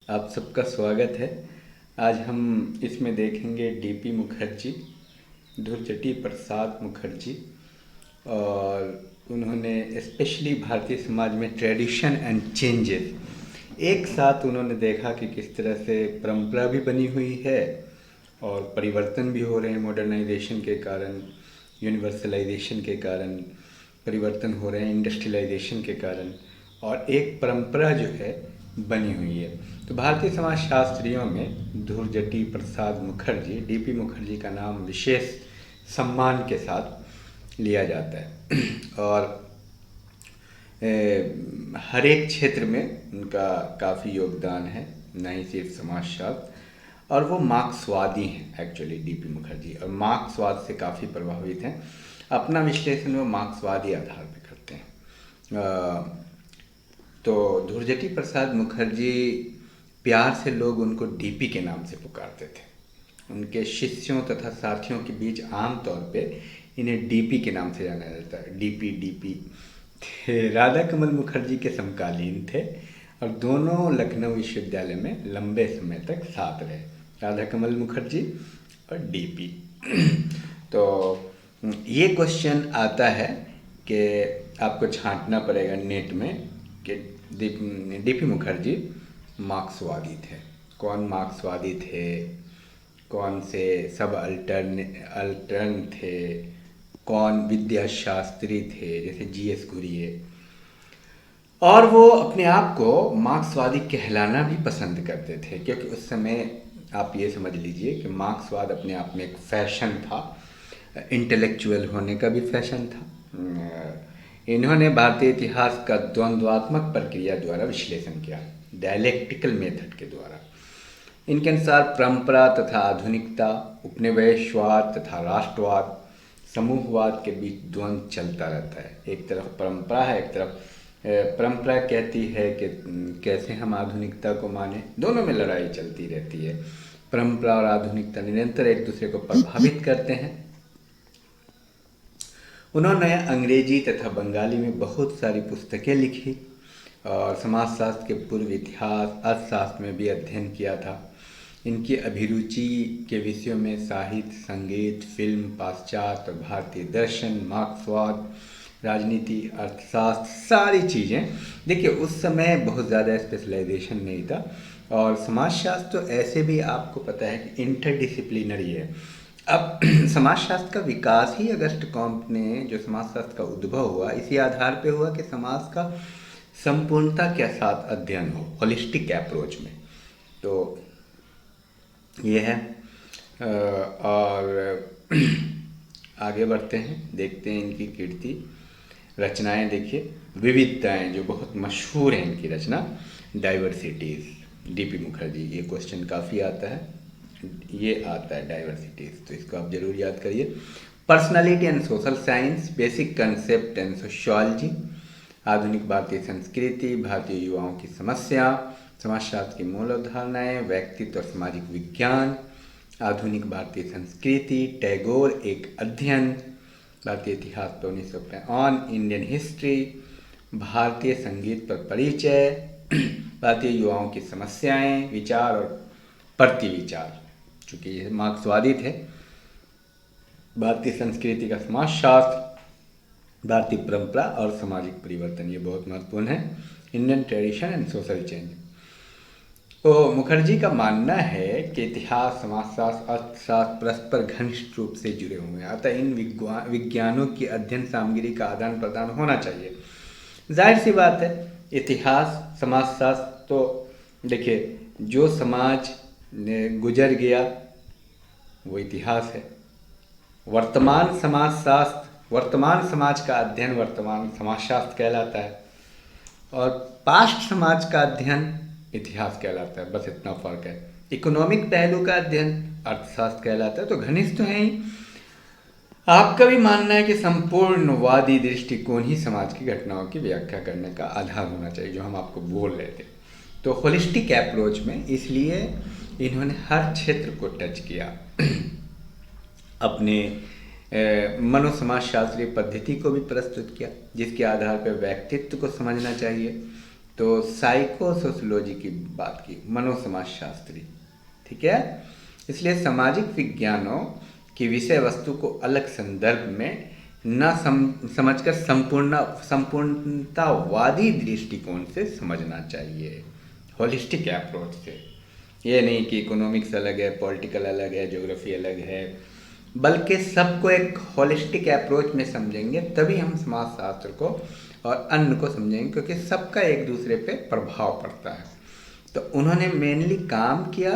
आप सबका स्वागत है। आज हम इसमें देखेंगे डीपी मुखर्जी, धुरचटी प्रसाद मुखर्जी। और उन्होंने स्पेशली भारतीय समाज में ट्रेडिशन एंड चेंजेस एक साथ उन्होंने देखा कि किस तरह से परंपरा भी बनी हुई है और परिवर्तन भी हो रहे हैं मॉडर्नाइजेशन के कारण, यूनिवर्सलाइजेशन के कारण परिवर्तन हो रहे हैं, इंडस्ट्रियलाइजेशन के कारण, और एक परंपरा जो है बनी हुई है। तो भारतीय समाज शास्त्रियों में धुरजटी प्रसाद मुखर्जी, डीपी मुखर्जी का नाम विशेष सम्मान के साथ लिया जाता है और हर एक क्षेत्र में उनका काफ़ी योगदान है, न ही सिर्फ समाजशास्त्र। और वो मार्क्सवादी हैं एक्चुअली डीपी मुखर्जी, और मार्क्सवाद से काफ़ी प्रभावित हैं। अपना विश्लेषण वो मार्क्सवादी आधार पर करते हैं। तो धुरजटी प्रसाद मुखर्जी, प्यार से लोग उनको डीपी के नाम से पुकारते थे। उनके शिष्यों तथा साथियों के बीच आम तौर पे इन्हें डीपी के नाम से जाना जाता है। डीपी डीपी थे। राधा कमल मुखर्जी के समकालीन थे और दोनों लखनऊ विश्वविद्यालय में लंबे समय तक साथ रहे, राधा कमल मुखर्जी और डीपी। तो ये क्वेश्चन आता है कि आपको छांटना पड़ेगा नेट में कि डीपी मुखर्जी मार्क्सवादी थे। कौन मार्क्सवादी थे, कौन से सब अल्टर्न थे, कौन विद्याशास्त्री थे जैसे जीएस घुरिये। और वो अपने आप को मार्क्सवादी कहलाना भी पसंद करते थे, क्योंकि उस समय आप ये समझ लीजिए कि मार्क्सवाद अपने आप में एक फैशन था, इंटेलेक्चुअल होने का भी फैशन था। इन्होंने भारतीय इतिहास का द्वंद्वात्मक प्रक्रिया द्वारा विश्लेषण किया, डायलेक्टिकल मेथड के द्वारा। इनके अनुसार परंपरा तथा आधुनिकता, उपनिवेशवाद तथा राष्ट्रवाद, समूहवाद के बीच द्वंद्व चलता रहता है। एक तरफ परंपरा है, एक तरफ परंपरा कहती है कि कैसे हम आधुनिकता को माने, दोनों में लड़ाई चलती रहती है। परंपरा और आधुनिकता निरंतर एक दूसरे को प्रभावित करते हैं। उन्होंने अंग्रेजी तथा बंगाली में बहुत सारी पुस्तकें लिखी और समाजशास्त्र के पूर्व इतिहास, अर्थशास्त्र में भी अध्ययन किया था। इनकी अभिरुचि के विषयों में साहित्य, संगीत, फिल्म, पाश्चात्य और भारतीय दर्शन, मार्क्सवाद, राजनीति, अर्थशास्त्र, सारी चीज़ें। देखिए उस समय बहुत ज़्यादा स्पेशलाइजेशन नहीं था, और समाजशास्त्र तो ऐसे भी आपको पता है कि इंटरडिसिप्लिनरी है। अब समाजशास्त्र का विकास ही अगस्त कॉम्ट ने, जो समाजशास्त्र का उद्भव हुआ, इसी आधार पे हुआ कि समाज का संपूर्णता के साथ अध्ययन हो, होलिस्टिक अप्रोच में। तो ये है। और आगे बढ़ते हैं, देखते हैं इनकी कीर्ति रचनाएं। देखिए विविधताएं जो बहुत मशहूर हैं इनकी रचना, डाइवर्सिटीज़, डीपी मुखर्जी। ये क्वेश्चन काफ़ी आता है, ये आता है डाइवर्सिटीज़, तो इसको आप जरूर याद करिए। Personality and social science, basic concept and sociology, आधुनिक भारतीय संस्कृति, भारतीय युवाओं की समस्या, समाजशास्त्र की मूल अवधारणाएं, व्यक्तित्व और सामाजिक विज्ञान, आधुनिक भारतीय संस्कृति, टैगोर एक अध्ययन, भारतीय इतिहास पर 1950, ऑन इंडियन हिस्ट्री, भारतीय संगीत पर परिचय, भारतीय युवाओं की समस्याएं, विचार और प्रतिविचार। चूँकि ये मार्क्सवादी थे। भारतीय संस्कृति का समाजशास्त्र, भारतीय परंपरा और सामाजिक परिवर्तन, ये बहुत महत्वपूर्ण है। Indian tradition and social change. तो मुखर्जी का मानना है कि इतिहास, समाजशास्त्र, अर्थशास्त्र परस्पर घनिष्ठ रूप से जुड़े हुए हैं, अतः इन विज्ञानों की अध्ययन सामग्री का आदान प्रदान होना चाहिए। जाहिर सी बात है, इतिहास, समाजशास्त्र, तो देखिए जो समाज गुजर गया वो इतिहास है। वर्तमान समाजशास्त्र, वर्तमान समाज का अध्ययन वर्तमान समाजशास्त्र कहलाता है, और पास्ट समाज का अध्ययन इतिहास कहलाता है। बस इतना फर्क है। इकोनॉमिक पहलू का अध्ययन अर्थशास्त्र कहलाता है। तो घनिष्ठ तो है ही। आपका भी मानना है कि संपूर्णवादी दृष्टिकोण ही समाज की घटनाओं की व्याख्या करने का आधार होना चाहिए, जो हम आपको बोल रहे थे। तो होलिस्टिक अप्रोच में इसलिए इन्होंने हर क्षेत्र को टच किया। अपने मनोसमाजशास्त्रीय पद्धति को भी प्रस्तुत किया, जिसके आधार पर व्यक्तित्व को समझना चाहिए, तो साइको सोशोलॉजी की बात की, मनोसमाजशास्त्री, ठीक है। इसलिए सामाजिक विज्ञानों की विषय वस्तु को अलग संदर्भ में न समझकर संपूर्णतावादी दृष्टिकोण से समझना चाहिए, होलिस्टिक अप्रोच से। ये नहीं कि इकोनॉमिक्स अलग है, पॉलिटिकल अलग है, ज्योग्राफी अलग है, बल्कि सबको एक होलिस्टिक अप्रोच में समझेंगे तभी हम समाजशास्त्र को और अन्य को समझेंगे, क्योंकि सबका एक दूसरे पे प्रभाव पड़ता है। तो उन्होंने मेनली काम किया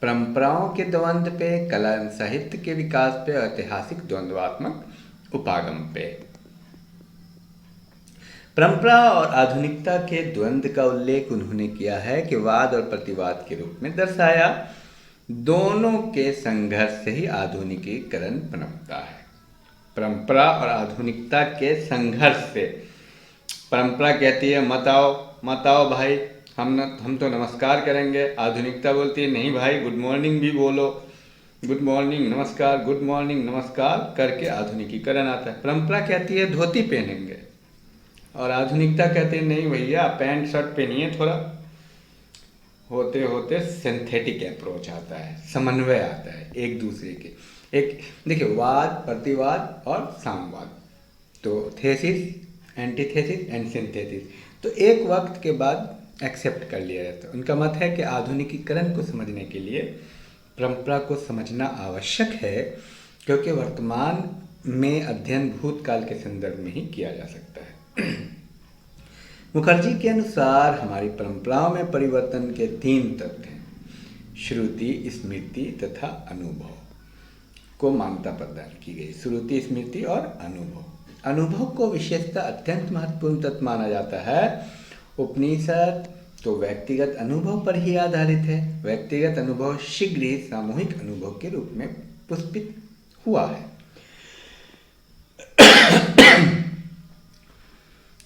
परंपराओं के द्वंद्व पे, कला साहित्य के विकास पे, ऐतिहासिक द्वंद्वात्मक उपागम पे। परंपरा और आधुनिकता के द्वंद्व का उल्लेख उन्होंने किया है कि वाद और प्रतिवाद के रूप में दर्शाया। दोनों के संघर्ष से ही आधुनिकीकरण पनपता है। परंपरा और आधुनिकता के संघर्ष से। परंपरा कहती है मत आओ भाई, हम तो नमस्कार करेंगे। आधुनिकता बोलती है नहीं भाई, गुड मॉर्निंग भी बोलो, गुड मॉर्निंग नमस्कार, गुड मॉर्निंग नमस्कार करके आधुनिकीकरण आता है। परंपरा कहती है धोती पहनेंगे और आधुनिकता कहते हैं नहीं भैया पैंट शर्ट पहनिए थोड़ा। होते होते सिंथेटिक अप्रोच आता है, समन्वय आता है एक दूसरे के। एक देखिए, वाद, प्रतिवाद और सामवाद, तो थेसिस, एंटीथेसिस एंड सिंथेसिस, तो एक वक्त के बाद एक्सेप्ट कर लिया जाता है। उनका मत है कि आधुनिकीकरण को समझने के लिए परंपरा को समझना आवश्यक है, क्योंकि वर्तमान में अध्ययन भूतकाल के संदर्भ में ही किया जा सकता है। मुखर्जी के अनुसार हमारी परंपराओं में परिवर्तन के 3 तत्व हैं: श्रुति, स्मृति तथा अनुभव को मान्यता प्रदान की गई। श्रुति, स्मृति और अनुभव। अनुभव को विशेषतः अत्यंत महत्वपूर्ण तत्व माना जाता है। उपनिषद तो व्यक्तिगत अनुभव पर ही आधारित है। व्यक्तिगत अनुभव शीघ्र ही सामूहिक अनुभव के रूप में पुष्पित हुआ है।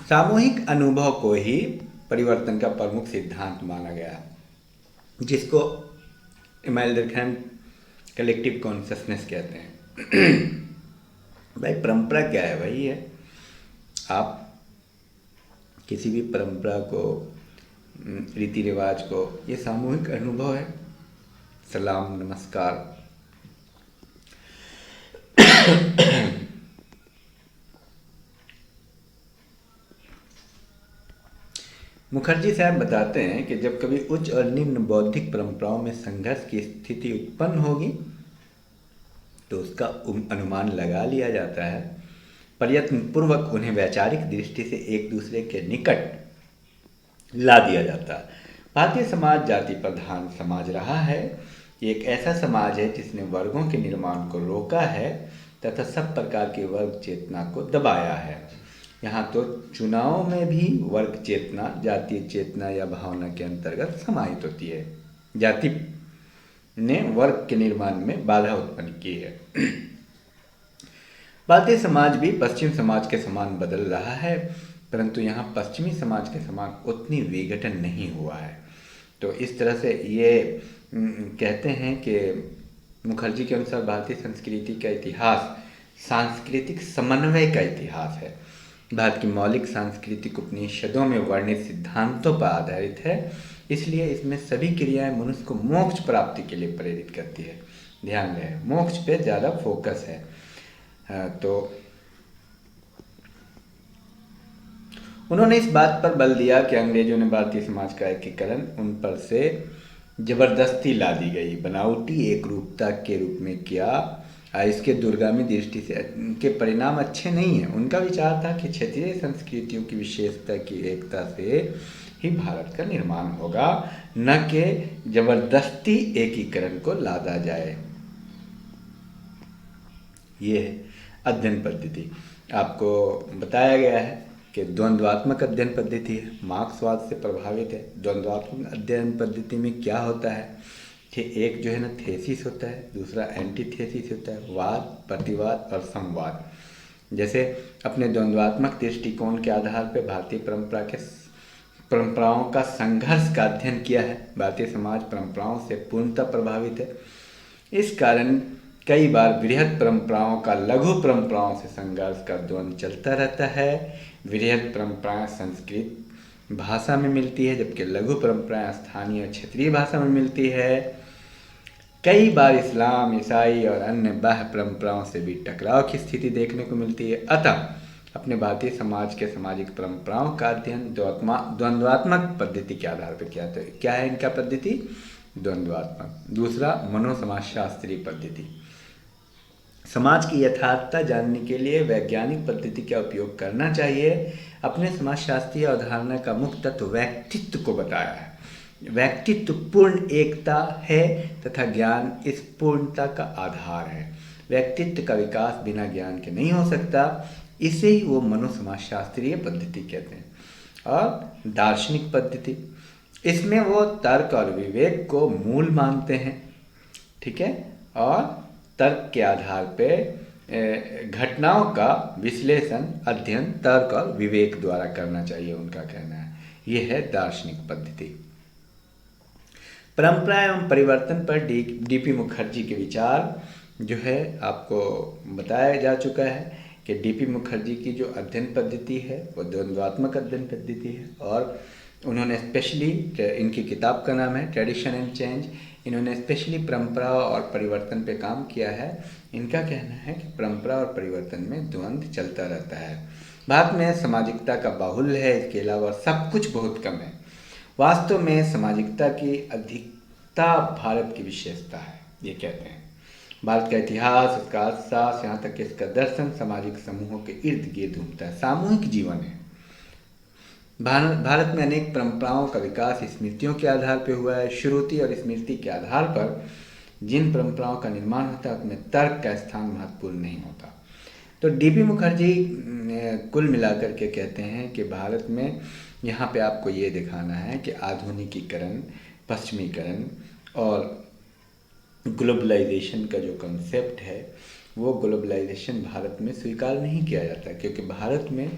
सामूहिक अनुभव को ही परिवर्तन का प्रमुख सिद्धांत माना गया, जिसको इमानुएल डुर्कheim कलेक्टिव कॉन्शसनेस कहते हैं। भाई परंपरा क्या है? वही है, आप किसी भी परंपरा को, रीति रिवाज को, ये सामूहिक अनुभव है। सलाम, नमस्कार। मुखर्जी साहब बताते हैं कि जब कभी उच्च और निम्न बौद्धिक परंपराओं में संघर्ष की स्थिति उत्पन्न होगी तो उसका अनुमान लगा लिया जाता है। प्रयत्न पूर्वक उन्हें वैचारिक दृष्टि से एक दूसरे के निकट ला दिया जाता है। भारतीय समाज जाति प्रधान समाज रहा है। ये एक ऐसा समाज है जिसने वर्गों के निर्माण को रोका है तथा सब प्रकार की वर्ग चेतना को दबाया है। यहाँ तो चुनाव में भी वर्ग चेतना, जातीय चेतना या भावना के अंतर्गत समाहित होती है। जाति ने वर्ग के निर्माण में बाधा उत्पन्न की है। भारतीय समाज भी पश्चिम समाज के समान बदल रहा है, परंतु यहाँ पश्चिमी समाज के समान उतनी विघटन नहीं हुआ है। तो इस तरह से ये कहते हैं कि मुखर्जी के अनुसार भारतीय संस्कृति का इतिहास सांस्कृतिक समन्वय का इतिहास है। भारत की मौलिक सांस्कृतिक उपनिषदों में वर्णित सिद्धांतों पर आधारित है, इसलिए इसमें सभी क्रियाएं मनुष्य को मोक्ष प्राप्ति के लिए प्रेरित करती है। ध्यान रहे, मोक्ष पे ज़्यादा फोकस है। तो उन्होंने इस बात पर बल दिया कि अंग्रेजों ने भारतीय समाज का एकीकरण उन पर से जबरदस्ती ला दी गई बनावटी एक रूपता के रूप में किया। इसके दूरगामी दृष्टि से इनके परिणाम अच्छे नहीं हैं। उनका विचार था कि क्षेत्रीय संस्कृतियों की विशेषता की एकता से ही भारत का निर्माण होगा, न कि जबरदस्ती एकीकरण को लादा जाए। ये अध्ययन पद्धति आपको बताया गया है कि द्वंद्वात्मक अध्ययन पद्धति है, मार्क्सवाद से प्रभावित है। द्वंद्वात्मक अध्ययन पद्धति में क्या होता है कि एक जो है ना थेसिस होता है, दूसरा एंटीथेसिस होता है, वाद, प्रतिवाद और संवाद। जैसे अपने द्वंद्वात्मक दृष्टिकोण के आधार पर भारतीय परंपराओं का संघर्ष का अध्ययन किया है। भारतीय समाज परंपराओं से पूर्णतः प्रभावित है। इस कारण कई बार बृहद परंपराओं का लघु परंपराओं से संघर्ष का द्वंद्व चलता रहता है। बृहद परंपराएं संस्कृत भाषा में मिलती है, जबकि लघु परंपराएं स्थानीय और क्षेत्रीय भाषा में मिलती है। कई बार इस्लाम, ईसाई और अन्य बाह्य परंपराओं से भी टकराव की स्थिति देखने को मिलती है। अतः अपने भारतीय समाज के सामाजिक परंपराओं का अध्ययन द्वंद्वात्मक पद्धति के आधार पर किया। तो क्या है इनका पद्धति? द्वंद्वात्मक। दूसरा, मनोसमाजशास्त्रीय पद्धति। समाज की यथार्थता जानने के लिए वैज्ञानिक पद्धति का उपयोग करना चाहिए। अपने समाजशास्त्रीय अवधारणा का मुख्य तत्व व्यक्तित्व को बताया है। व्यक्तित्व पूर्ण एकता है तथा ज्ञान इस पूर्णता का आधार है। व्यक्तित्व का विकास बिना ज्ञान के नहीं हो सकता, इसे ही वो मनोसमाजशास्त्रीय पद्धति कहते हैं। और दार्शनिक पद्धति, इसमें वो तर्क और विवेक को मूल मानते हैं, ठीक है, और तर्क के आधार पे घटनाओं का विश्लेषण, अध्ययन तर्क और विवेक द्वारा करना चाहिए, उनका कहना है। यह है दार्शनिक पद्धति। परंपरा एवं परिवर्तन पर डीपी मुखर्जी के विचार जो है आपको बताया जा चुका है कि डीपी मुखर्जी की जो अध्ययन पद्धति है वो द्वंद्वात्मक अध्ययन पद्धति है। और उन्होंने स्पेशली, इनकी किताब का नाम है ट्रेडिशन एंड चेंज, इन्होंने स्पेशली परंपरा और परिवर्तन पे काम किया है। इनका कहना है कि परंपरा और परिवर्तन में द्वंद्व चलता रहता है। भारत में सामाजिकता का बाहुल्य है, इसके अलावा सब कुछ बहुत कम है। वास्तव में सामाजिकता की अधिकता भारत की विशेषता है, ये कहते हैं। भारत का इतिहास, उसका अर्थशास्त्र, यहाँ तक कि इसका दर्शन सामाजिक समूहों के इर्द गिर्द घूमता है, सामूहिक जीवन है। भारत में अनेक परंपराओं का विकास स्मृतियों के आधार पर हुआ है। श्रुति और स्मृति के आधार पर जिन परंपराओं का निर्माण होता है उसमें तर्क का स्थान महत्वपूर्ण नहीं होता। तो डीपी मुखर्जी कुल मिलाकर के कहते हैं कि भारत में यहाँ पे आपको ये दिखाना है कि आधुनिकीकरण, पश्चिमीकरण और ग्लोबलाइजेशन का जो कंसेप्ट है वो ग्लोबलाइजेशन भारत में स्वीकार नहीं किया जाता, क्योंकि भारत में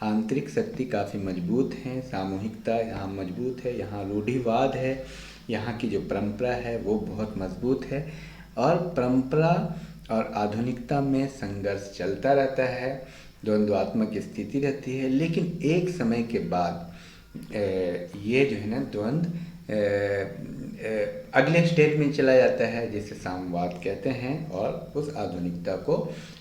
आंतरिक शक्ति काफ़ी मजबूत है, सामूहिकता यहाँ मजबूत है, यहाँ रूढ़िवाद है, यहाँ की जो परंपरा है वो बहुत मजबूत है। और परंपरा और आधुनिकता में संघर्ष चलता रहता है, द्वंद्वात्मक स्थिति रहती है। लेकिन एक समय के बाद ये जो है ना द्वंद्व अगले स्टेज में चला जाता है, जिसे साम्यवाद कहते हैं, और उस आधुनिकता को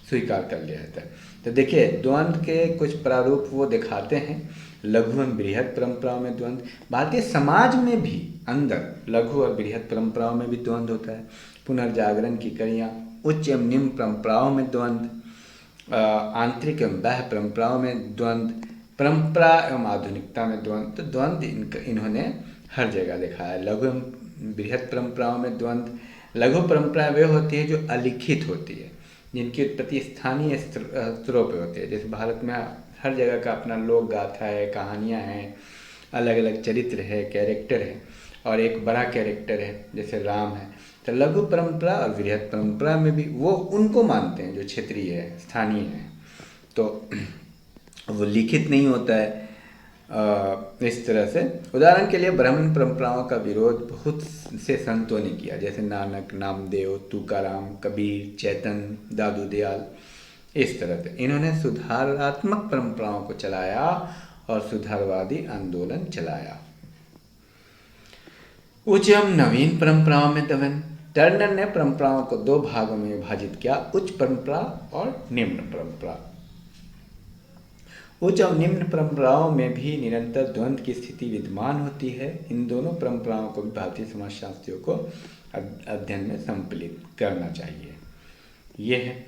स्वीकार कर लिया जाता है। तो देखिए, द्वंद्व के कुछ प्रारूप वो दिखाते हैं। लघु एवं बृहद परंपराओं में द्वंद्व, भारतीय समाज में भी अंदर लघु और बृहद परंपराओं में भी द्वंद्व होता है। पुनर्जागरण की कड़ियाँ, उच्च एवं निम्न परंपराओं में द्वंद्व, आंतरिक एवं बाह्य परंपराओं में द्वंद्व, परंपरा एवं आधुनिकता में द्वंद्व। तो द्वंद्व इन्होंने हर जगह दिखाया है। लघु एवं बृहद परंपराओं में द्वंद्व। लघु परंपराएं वे होती है जो अलिखित होती है, जिनकी उत्पत्ति स्थानीय स्तरों पर होती है। जैसे भारत में हर जगह का अपना लोक गाथा है, कहानियाँ हैं, अलग अलग चरित्र है, कैरेक्टर है, और एक बड़ा कैरेक्टर है जैसे राम है। तो लघु परंपरा और बृहद परंपरा में भी वो उनको मानते हैं जो क्षेत्रीय है, स्थानीय है। तो वो लिखित नहीं होता है। इस तरह से उदाहरण के लिए ब्राह्मण परंपराओं का विरोध बहुत से संतों ने किया, जैसे नानक, नामदेव, तुकाराम, कबीर, चैतन्य, दादू दयाल। इस तरह से इन्होंने सुधारात्मक परंपराओं को चलाया और सुधारवादी आंदोलन चलाया। उच्च एवं नवीन परंपराओं में द्वंद्व। टर्नर ने परंपराओं को दो भागों में विभाजित किया, उच्च परंपरा और निम्न परंपरा। उच्च और निम्न परंपराओं में भी निरंतर द्वंद्व की स्थिति विद्यमान होती है। इन दोनों परंपराओं को भी भारतीय समाजशास्त्रियों को अध्ययन में सम्मिलित करना चाहिए। यह है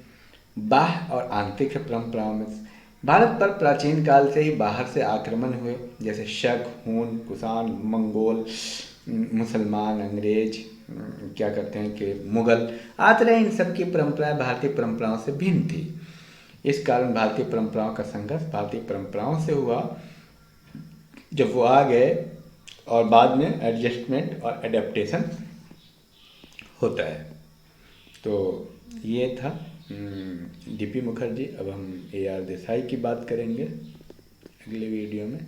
बाह्य और आंतरिक परंपराओं में। भारत पर प्राचीन काल से ही बाहर से आक्रमण हुए, जैसे शक, हून, कुषाण, मंगोल, मुसलमान, अंग्रेज, क्या करते हैं कि मुगल आते रहे। इन सब की परंपराएं भारतीय परंपराओं से भिन्न थी। इस कारण भारतीय परंपराओं का संघर्ष भारतीय परंपराओं से हुआ, जब वो आ गए, और बाद में एडजस्टमेंट और एडेप्टेशन होता है। तो ये था डीपी मुखर्जी। अब हम AR देसाई की बात करेंगे अगले वीडियो में।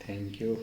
Thank you.